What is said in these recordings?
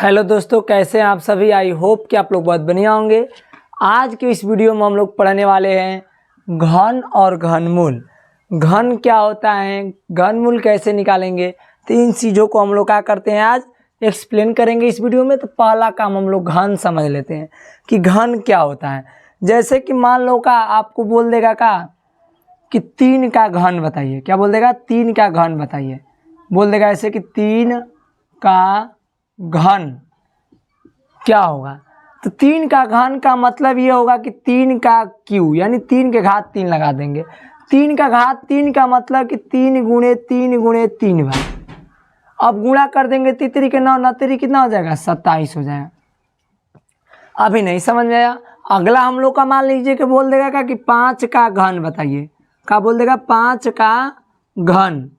Hello दोस्तों, कैसे हैं आप सभी। आई होप कि आप लोग बहुत बढ़िया होंगे। आज के इस वीडियो में हम लोग पढ़ने वाले हैं घन और घनमूल। घन क्या होता है, घनमूल कैसे निकालेंगे, तो इन चीज़ों को हम लोग क्या करते हैं आज एक्सप्लेन करेंगे इस वीडियो में। तो पहला काम हम लोग घन समझ लेते हैं कि घन क्या होता है। जैसे कि मान लो का आपको बोल देगा का कि 3 का घन बताइए। क्या बोल देगा? 3 का घन बताइए। बोल देगा ऐसे कि 3 का घन क्या होगा। तो 3 का घन का मतलब ये होगा कि 3 का क्यू, यानी 3 के घात 3 लगा देंगे। 3 का घात 3 का मतलब कि 3 गुणे 3 गुणे 3 बार। अब गुणा कर देंगे 3 के 9, 9 कितना हो जाएगा? 27 हो जाएगा। अभी नहीं समझ में आया। अगला हम लोग का मान लीजिए कि बोल देगा कि 5 का घन बताइए। क्या बोल देगा? 5 का घन।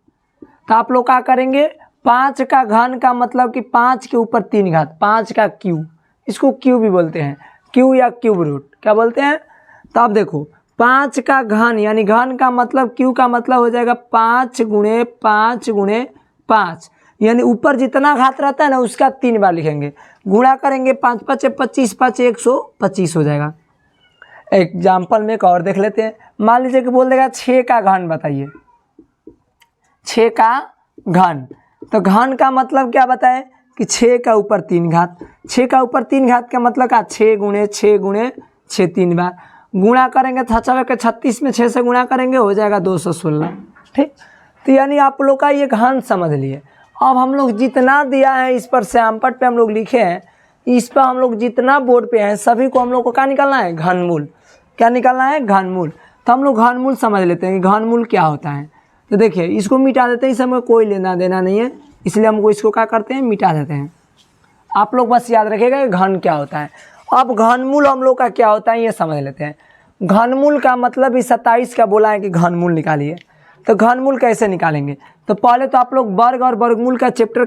तो आप लोग क्या करेंगे? 5 का घन का मतलब कि 5 के ऊपर 3 घात, 5 का क्यू, इसको क्यू भी बोलते हैं, क्यू या क्यूब रूट क्या बोलते हैं। तो अब देखो 5 का घन यानी घन का मतलब क्यू का मतलब हो जाएगा 5 गुणे 5 गुणे 5, यानी ऊपर जितना घात रहता है ना उसका 3 बार लिखेंगे। गुणा करेंगे 5 5 25, 5 125 हो जाएगा। एग्जाम्पल में एक और देख लेते हैं। मान लीजिए कि बोल देगा 6 का घन बताइए। 6 का घन, तो घन का मतलब क्या बताएं कि 6 का ऊपर 3 घात। 6 का ऊपर 3 घात का मतलब क्या? 6 गुणे 6 गुणे 6 3 बार। गुणा करेंगे 36 में 6 से गुणा करेंगे हो जाएगा 216। ठीक, तो यानी आप लोग का ये घन समझ लिए। अब हम लोग जितना दिया है इस पर श्यामपट पे हम लोग लिखे हैं, इस पर हम लोग जितना बोर्ड पे हैं सभी को हम लोग को क्या निकालना है? घनमूल। क्या निकालना है? घनमूल। तो हम लोग घनमूल समझ लेते हैं कि घनमूल क्या होता है। तो देखिए इसको मिटा देते हैं, इस समय कोई लेना देना नहीं है, इसलिए हमको इसको क्या करते हैं? मिटा देते हैं। आप लोग बस याद रखिएगा कि घन क्या होता है। अब घनमूल हम लोग का क्या होता है ये समझ लेते हैं। घनमूल का मतलब इस 27 का बोला है कि घनमूल निकालिए। तो घनमूल कैसे निकालेंगे? तो पहले तो आप लोग वर्ग और वर्गमूल का चैप्टर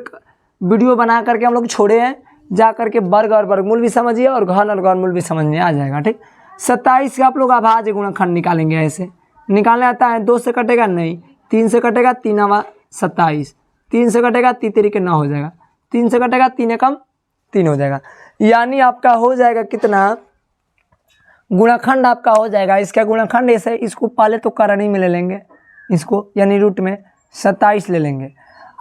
वीडियो बना करके हम लोग छोड़े हैं, जा करके वर्ग और वर्गमूल भी समझिए और घन और घनमूल भी समझ में आ जाएगा। ठीक, 27 का आप लोग अभाज्य गुणनखंड निकालेंगे। ऐसे निकालने आता है? 2 से कटेगा नहीं, 3 से कटेगा, 3 आवा 27, 3 से कटेगा 3 के 9 हो जाएगा, 3 से कटेगा 3 एकम 3 हो जाएगा। यानी आपका हो जाएगा कितना? गुणनखंड आपका हो जाएगा। इसका गुणनखंड ऐसे, इसको पहले तो करणी में ले लेंगे इसको, यानी रूट में 27 ले लेंगे।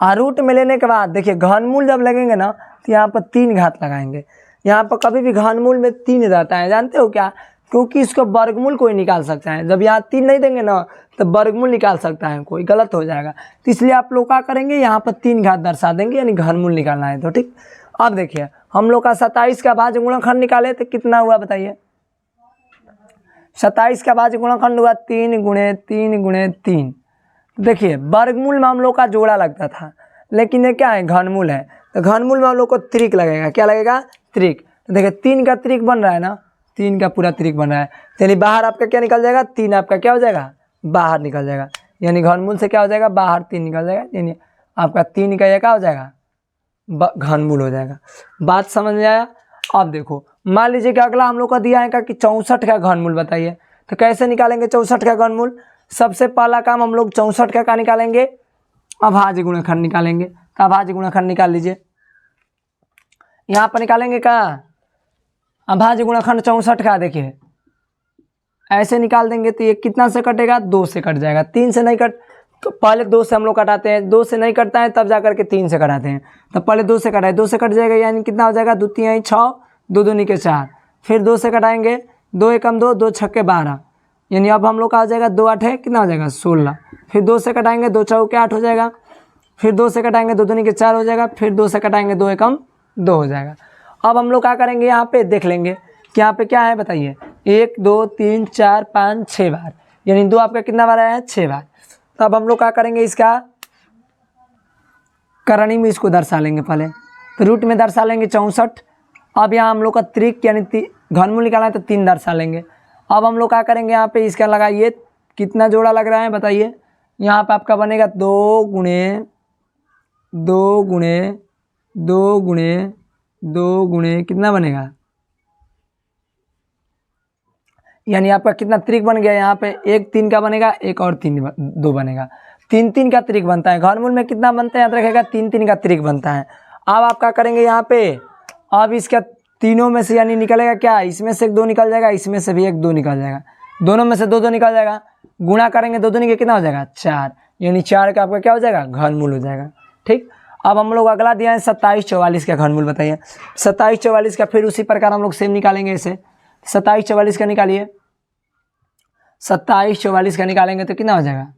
और रूट में लेने के बाद देखिए घनमूल जब लगेंगे ना तो यहाँ पर 3 घात लगाएंगे। यहाँ पर कभी भी घनमूल में 3 रहता है, जानते हो क्या? क्योंकि इसको वर्गमूल कोई निकाल सकता है। जब यहाँ 3 नहीं देंगे ना तो वर्गमूल निकाल सकता है कोई, गलत हो जाएगा। तो इसलिए आप लोग क्या करेंगे? यहाँ पर 3 घात दर्शा देंगे, यानी घनमूल निकालना है। तो ठीक, अब देखिए हम लोग का 27 का भाज्य गुणनखंड निकाले तो कितना हुआ बताइए? 27 का भाज्य गुणनखंड हुआ 3 गुणे 3 गुणे 3। देखिए वर्गमूल में हम लोग का जोड़ा लगता था, लेकिन ये क्या है? घनमूल है। तो घनमूल में हम लोग को त्रिक लगेगा। क्या लगेगा? त्रिक। तो देखिए 3 का त्रिक बन रहा है ना, 3 का पूरा त्रिक बन रहा है। चलिए बाहर आपका क्या निकल जाएगा? 3 आपका क्या हो जाएगा? बाहर निकल जाएगा। यानी घनमूल से क्या हो जाएगा? बाहर 3 निकल जाएगा, यानी आपका 3 का ये क्या हो जाएगा? घनमूल हो जाएगा। बात समझ में आया? अब देखो मान लीजिए कि अगला हम लोग का दिया है कि 64 का घनमूल बताइए। तो कैसे निकालेंगे 64 का घनमूल? सबसे पहला काम हम लोग 64 का निकालेंगे? अभाज्य गुणनखंड निकालेंगे। तो अभाज्य गुणनखंड निकाल लीजिए। यहाँ पर निकालेंगे क्या? अभाज्य गुणनखंड 64 का। देखिए ऐसे निकाल देंगे तो ये कितना से कटेगा? 2 से कट जाएगा। 3 से नहीं कट, तो पहले 2 से हम लोग कटाते हैं, 2 से नहीं कटता है तब जाकर के 3 से कटाते हैं। तो पहले 2 से कटाए, 2 से कट जाएगा, यानी कितना हो जाएगा? 2 3 6, 2 2 के 4। फिर 2 से कटाएंगे, 2 एकम 2, 2 छक्के 12, यानी अब हम लोग का हो जाएगा 2 8 है कितना हो जाएगा? 16। फिर 2 से कटाएंगे, 2 चौके 8 हो जाएगा। फिर 2 से कटाएंगे, 2 2 के 4 हो जाएगा। फिर 2 से कटाएंगे, 2 एकम 2 हो जाएगा। अब हम लोग क्या करेंगे? यहाँ पे देख लेंगे कि यहाँ पे क्या है बताइए? 1 2 3 4 5 6 बार, यानी 2 आपका कितना बार आया है? 6 बार। तो अब हम लोग क्या करेंगे? इसका करणी में इसको दर्शा लेंगे पहले, तो रूट में दर्शा लेंगे 64। अब यहाँ हम लोग का त्रिक यानी घनमूल निकालना है तो 3 दर्शा लेंगे। अब हम लोग क्या करेंगे? यहाँ पे इसका लगाइए, कितना जोड़ा लग रहा है बताइए? यहाँ पे आपका बनेगा 2 गुणे 2 गुणे 2 गुणे 2 गुणे कितना बनेगा? यानी आपका कितना त्रिक बन गया? यहाँ पे एक 3 का बनेगा, एक और 2 बनेगा। 3 3 का त्रिक बनता है। घनमूल में कितना बनता है याद रखेगा? 3 3 का त्रिक बनता है। अब आप क्या करेंगे? यहाँ पे अब इसका तीनों में से यानी निकलेगा क्या, इसमें से एक 2 निकल जाएगा, इसमें से भी एक 2 निकल जाएगा, दोनों में से 2 निकल जाएगा, गुणा करेंगे 2 के कितना हो जाएगा 4, यानी 4 का आपका क्या हो जाएगा घनमूल हो जाएगा। ठीक, अब हम लोग अगला दिया है 27 44 का घनमूल बताइए। 27 44 का फिर उसी प्रकार हम लोग सेम निकालेंगे इसे। 27 44 का निकालिए, 27 44 का निकालेंगे तो कितना हो जाएगा,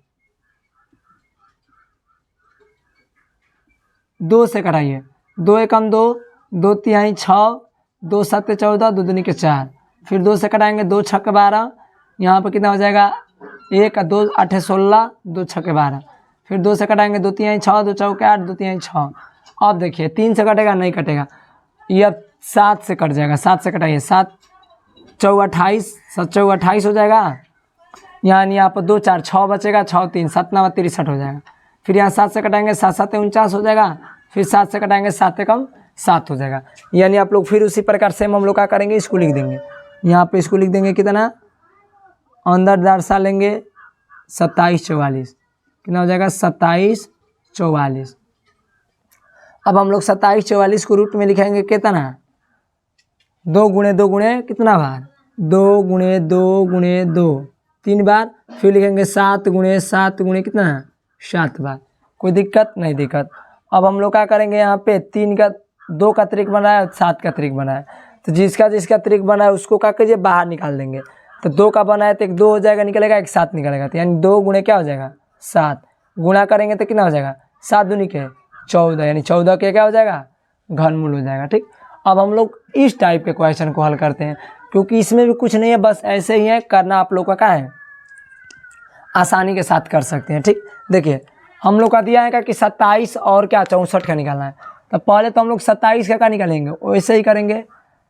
2 से कटाइए, 2 एकम 2, 2 तिहाई 6, 2 7 14, 2 दूनी के 4, फिर 2 से कटाएंगे, 2 6 के 12, यहाँ पर कितना हो जाएगा 1 2 8 16, 2 6 के 12, फिर 2 से कटाएंगे, 2 तिहाई 6, 2 चौके 8, 2 तिहाई 6। अब देखिए 3 से कटेगा नहीं कटेगा, ये अब 7 से कट जाएगा, 7 से कटाइए, 7 चौ 28, 7 चौ 28 हो जाएगा, यानी यहाँ पर 2 4 6 बचेगा, 6 3 7 9 63 हो जाएगा। फिर यहाँ 7 से कटाएंगे, 7 7 49 हो जाएगा, फिर 7 से कटाएंगे, 7 एकम 7 हो जाएगा। यानी आप लोग फिर उसी प्रकार से हम लोग क्या करेंगे, इसको लिख देंगे, यहाँ पे इसको लिख देंगे कितना, अंदर दर्शा लेंगे 27 44, कितना हो जाएगा 27 44। अब हम लोग 27 44 को रूट में लिखेंगे कितना, 2 गुणे 2 गुणे कितना बार, 2 गुणे 2 गुणे 2 3 बार, फिर लिखेंगे 7 गुणे कितना 7 बार। कोई दिक्कत नहीं दिक्कत। अब हम लोग क्या करेंगे, यहाँ पे 3 का 2 का त्रिक बना है, 7 का त्रिक बना है, तो जिसका जिसका त्रिक बना है उसको क्या कीजिए बाहर निकाल देंगे। तो 2 का बना है तो एक 2 हो जाएगा निकलेगा, एक 7 निकलेगा, तो यानी 2 गुणे क्या हो जाएगा 7, गुणा करेंगे तो कितना हो जाएगा 7 दूनी के 14, यानी 14 के क्या हो जाएगा घनमूल हो जाएगा। ठीक, अब हम लोग इस टाइप के क्वेश्चन को हल करते हैं, क्योंकि इसमें भी कुछ नहीं है, बस ऐसे ही है करना, आप लोग का क्या है आसानी के साथ कर सकते हैं। ठीक, देखिए हम लोग का दिया है कि 27 और क्या 64 का निकालना है, तो पहले तो हम लोग 27 का क्या निकालेंगे, वैसे ही करेंगे।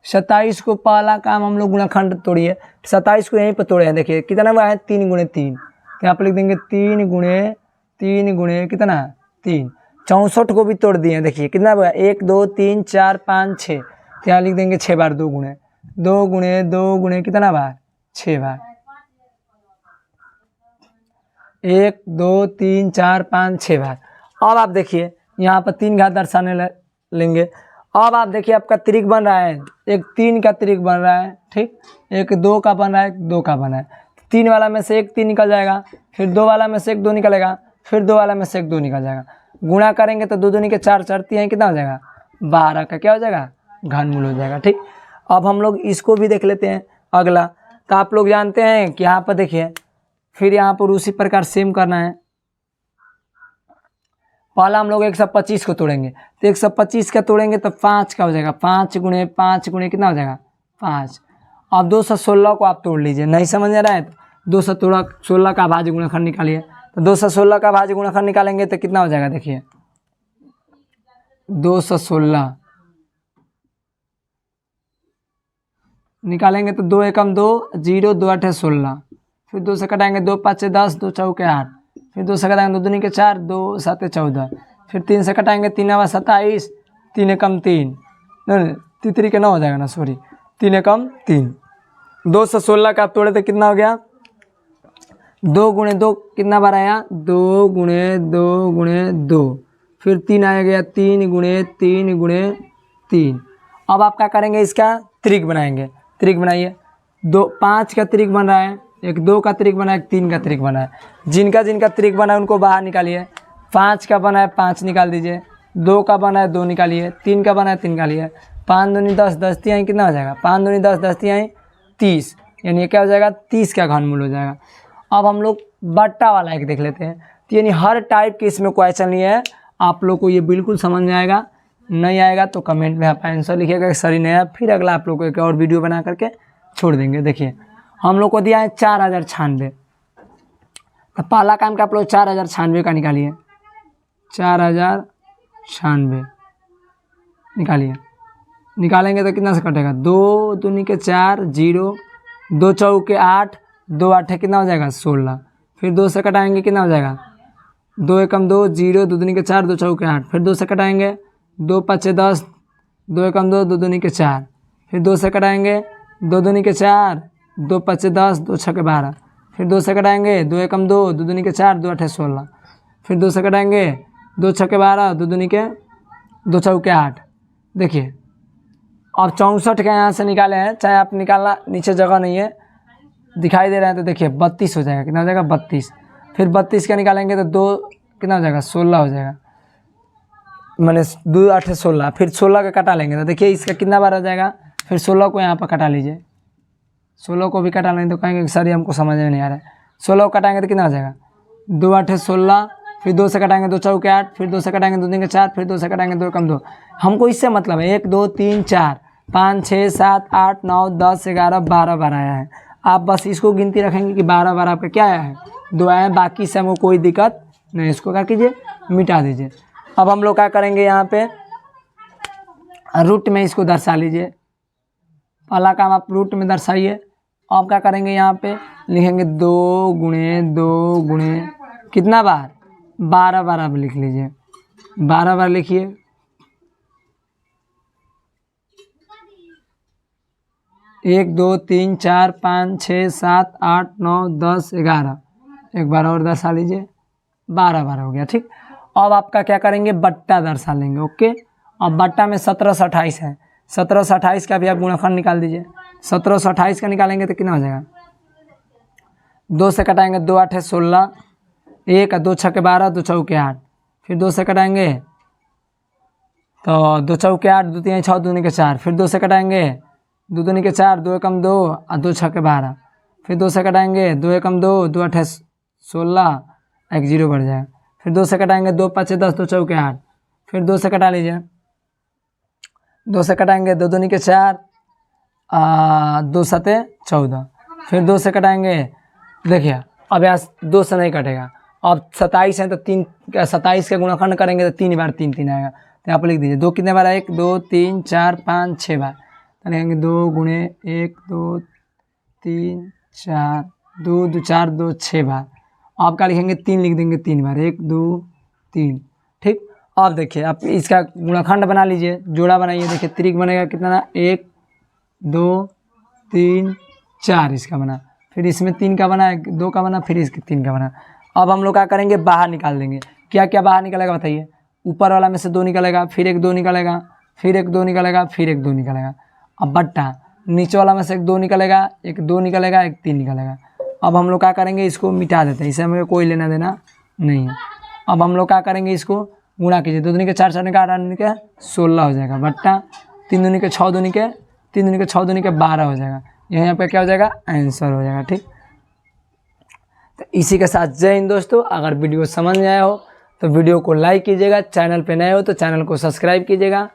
27 को पहला काम हम लोग गुणाखंड तोड़िए, 27 को यहीं पर तोड़े हैं, देखिए कितना हुआ है 3 गुणे 3, तो यहाँ पर लिख देंगे 3 गुणे कितना 3। 64 को भी तोड़ दिए हैं, देखिए कितना हुआ 1 2 3 4 5 6, तो यहाँ लिख देंगे 6 बार 2 गुणे कितना बार 6 बार, 1 2 3 4 5 6 बार। अब आप देखिए यहाँ पर 3 घात दर्शाने लेंगे। अब आप देखिए आपका त्रिक बन रहा है, एक 3 का त्रिक बन रहा है, ठीक, एक 2 का बन रहा है, एक 2 का बना है, 3 वाला में से एक 3 निकल जाएगा, फिर 2 वाला में से एक 2 निकलेगा, फिर 2 वाला में से एक 2 निकल जाएगा, गुणा करेंगे तो 2 दूनी के 4 चढ़ती हैं, कितना हो जाएगा 12 का क्या हो जाएगा घनमूल हो जाएगा। ठीक, अब हम लोग इसको भी देख लेते हैं अगला। तो आप लोग जानते हैं कि यहाँ पर देखिए फिर यहाँ पर उसी प्रकार सेम करना है। पहला हम लोग 125 को तोड़ेंगे, तो 125 का तोड़ेंगे तो 5 का हो जाएगा, 5 गुणे कितना हो जाएगा 5। अब 216 को आप तोड़ लीजिए, नहीं समझ आ रहा है तो 216 का भाज्य गुणनखंड निकालिए, तो 216 का भाज्य गुणनखंड निकालेंगे तो कितना हो जाएगा, देखिए 216 निकालेंगे तो 2 एकम 2 0 2 8 16, फिर 2 से कटाएंगे 2 5 10 2 चौके 8, फिर 2 से कटाएंगे 2 दूनी के 4 2 7 14, फिर 3 से कटाएंगे 3 9 27, 3 एकम 3 तितरी के 9 हो जाएगा ना, सॉरी 3 एकम 3। 216 का आप तोड़े तो कितना हो गया 2 गुणे 2 कितना बार आया 2 गुणे 2, फिर 3 आया गया 3 गुणे 3। अब आप क्या करेंगे, इसका त्रिक बनाएंगे, त्रिक बनाइए। 5 का त्रिक बन रहा है, एक 2 का त्रिक बना है, एक 3 का त्रिक बना है, जिनका त्रिक बना है उनको बाहर निकालिए। 5 का बना है 5 निकाल दीजिए, 2 का बना है 2 निकालिए, 3 का बना है 3 निकालिए, 5 दूनी 10 10 तिहाई कितना हो जाएगा 5 दूनी 10 10 तिहाई 30, यानी ये क्या हो जाएगा 30 का घनमूल हो जाएगा। अब हम लोग बट्टा वाला एक देख लेते हैं, तो यानी हर टाइप के इसमें क्वेश्चन नहीं है, आप लोग को ये बिल्कुल समझ में आएगा। नहीं आएगा तो कमेंट में आप आंसर लिखिएगा सही नहीं आया, फिर अगला आप लोग को एक और वीडियो बना करके छोड़ देंगे। देखिए हम लोग को दिया है 4096, तो पहला काम का आप लोग 4096 का निकालिए, 4096 निकालिए, निकालेंगे तो कितना से कटेगा 2 दूनी के 4 0 2 चौके 8 2 8 कितना हो जाएगा 16, फिर 2 से कटाएंगे कितना हो जाएगा 2 एकम 2 0 2 दूनी के 4 2 चौके 8, फिर 2 से कटाएंगे 2 5 10 2 एकम 2 2 दूनी के 4, फिर 2 से कटाएंगे 2 दूनी के 4 2 5 10 2 6 12, फिर 2 से कटाएंगे 2 एकम 2 2 दूनी के 4 2 8 16, फिर 2 से कटाएंगे 2 6 12 2 दूनी के 2 चौके 8। देखिए अब 64 का यहाँ से निकाले हैं, चाहे आप निकालना, नीचे जगह नहीं है, दिखाई दे रहा है तो देखिए 32 हो जाएगा। कितना हो जाएगा? 32। फिर 32 का निकालेंगे तो 2 कितना हो जाएगा? 16 हो जाएगा, मैंने 2 8 16। फिर 16 का कटा लेंगे तो देखिए इसका कितना बार हो जाएगा। फिर 16 को यहाँ पर कटा लीजिए, 16 को भी कटा लेंगे तो कहेंगे सर ये हमको समझ में नहीं आ रहा है। 16 को कटाएंगे तो कितना हो जाएगा? 2 8 16। फिर 2 से कटाएंगे 2 चौके 8। फिर 2 से कटाएंगे 2 3 4। फिर 2 से कटाएंगे 2 कम 2। हमको इससे मतलब है 1 2 3 4 5 6 7 8 9 10 11 12 बार आया है। आप बस इसको गिनती रखेंगे कि 12 बार आपका क्या आया है? 2 आया है। बाकी से हमको कोई दिक्कत नहीं, इसको क्या कीजिए? मिटा दीजिए। अब हम लोग क्या करेंगे, यहाँ पे रूट में इसको दर्शा लीजिए। पहला काम आप रूट में दर्शाइए। अब क्या करेंगे, यहाँ पे लिखेंगे 2 गुणे 2 गुणे कितना बार? 12 बार आप लिख लीजिए। 12 बार लिखिए। एक 2 3 4 5 6 7 8 9 10 11। एक बार और दर्शा लीजिए। 12 बार हो गया, ठीक। अब आपका क्या करेंगे, बट्टा दर्शा लेंगे। ओके, अब बट्टा में 17 से 28 है, 17 से 28 का भी आप गुणनखंड निकाल दीजिए। 17 से 28 का निकालेंगे तो कितना हो जाएगा? 2 से कटाएंगे 2 8 16। 1 2 6 12 2 चौके 8। फिर 2 से कटाएंगे तो 2 चौके 8 2 3 6 2 के 4। फिर 2 से कटाएंगे 2 2 के 4 2 एकम 2 और 2 6 12। फिर 2 से कटाएंगे 2 एकम 2 2 8 16, एक 0 बढ़ जाएगा। फिर 2 से कटाएंगे 2 5 10 2 चौके 8। फिर 2 से कटा लीजिए। 2 से कटाएंगे 2 2 के 4 2 7 14। फिर 2 से कटाएंगे, देखिए अब यहाँ 2 से नहीं कटेगा। अब 27 है तो 3 27 का गुणनखंड करेंगे तो 3 बार 3 3 आएगा। तो यहाँ पर लिख दीजिए 2 कितने बार? 1 2 3 4 5 6 बार। तो लिखेंगे 2 गुणे 1 2 3 4 2 2 4 2 6 बार। आपका लिखेंगे 3 लिख देंगे 3 बार, 1 2 3, ठीक। अब देखिए आप इसका गुणनखंड बना लीजिए, जोड़ा बनाइए। देखिए त्रिक बनेगा कितना? 1 2 3 4 इसका बना। फिर इसमें 3 का बना, 2 का बना, फिर इसके 3 का बना। अब हम लोग क्या करेंगे, बाहर निकाल देंगे। क्या क्या बाहर निकलेगा बताइए? ऊपर वाला में से 2 निकलेगा, फिर एक 2 निकलेगा, फिर एक 2 निकलेगा, फिर एक 2 निकलेगा। अब बट्टा नीचे वाला में से एक 2 निकलेगा, एक 2 निकलेगा, एक 3 निकलेगा। अब हम लोग क्या करेंगे, इसको मिटा देते हैं, इसे हमें कोई लेना देना नहीं है। अब हम लोग क्या करेंगे, इसको गुणा कीजिए। 2 दूनी के 4 4 के 8 8 के 16 हो जाएगा। बट्टा 3 दूनी के 6 दूनी के 3 दूनी के 6 दूनी के 12 हो जाएगा। यहाँ पे क्या हो जाएगा? आंसर हो जाएगा, ठीक। तो इसी के साथ जय हिंद दोस्तों। अगर वीडियो समझ में आया हो तो वीडियो को लाइक कीजिएगा, चैनल पे नए हो तो चैनल को सब्सक्राइब कीजिएगा।